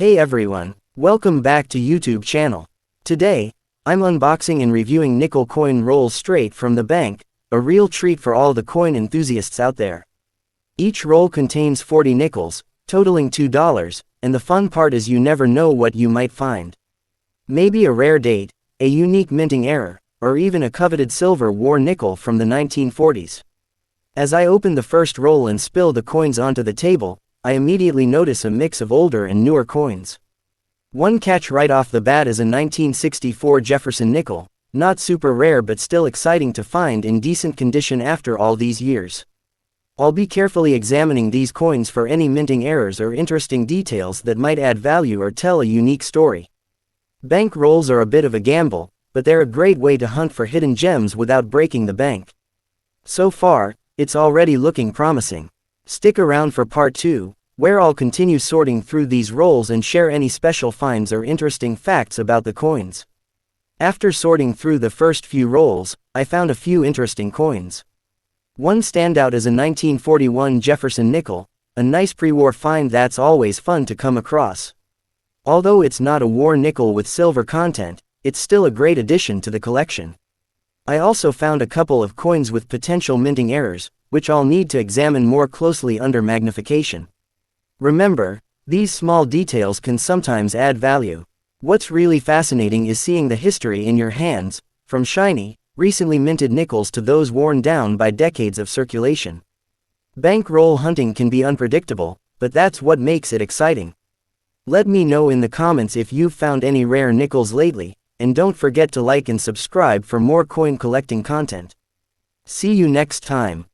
Hey everyone, welcome back to YouTube channel. Today, I'm unboxing and reviewing nickel coin rolls straight from the bank, a real treat for all the coin enthusiasts out there. Each roll contains 40 nickels, totaling $2, and the fun part is you never know what you might find. Maybe a rare date, a unique minting error, or even a coveted silver war nickel from the 1940s. As I open the first roll and spill the coins onto the table, I immediately notice a mix of older and newer coins. One catch right off the bat is a 1964 Jefferson nickel, not super rare but still exciting to find in decent condition after all these years. I'll be carefully examining these coins for any minting errors or interesting details that might add value or tell a unique story. Bank rolls are a bit of a gamble, but they're a great way to hunt for hidden gems without breaking the bank. So far, it's already looking promising. Stick around for part 2, where I'll continue sorting through these rolls and share any special finds or interesting facts about the coins. After sorting through the first few rolls, I found a few interesting coins. One standout is a 1941 Jefferson nickel, a nice pre-war find that's always fun to come across. Although it's not a war nickel with silver content, it's still a great addition to the collection. I also found a couple of coins with potential minting errors, which I'll need to examine more closely under magnification. Remember, these small details can sometimes add value. What's really fascinating is seeing the history in your hands, from shiny, recently minted nickels to those worn down by decades of circulation. Bankroll hunting can be unpredictable, but that's what makes it exciting. Let me know in the comments if you've found any rare nickels lately, and don't forget to like and subscribe for more coin collecting content. See you next time.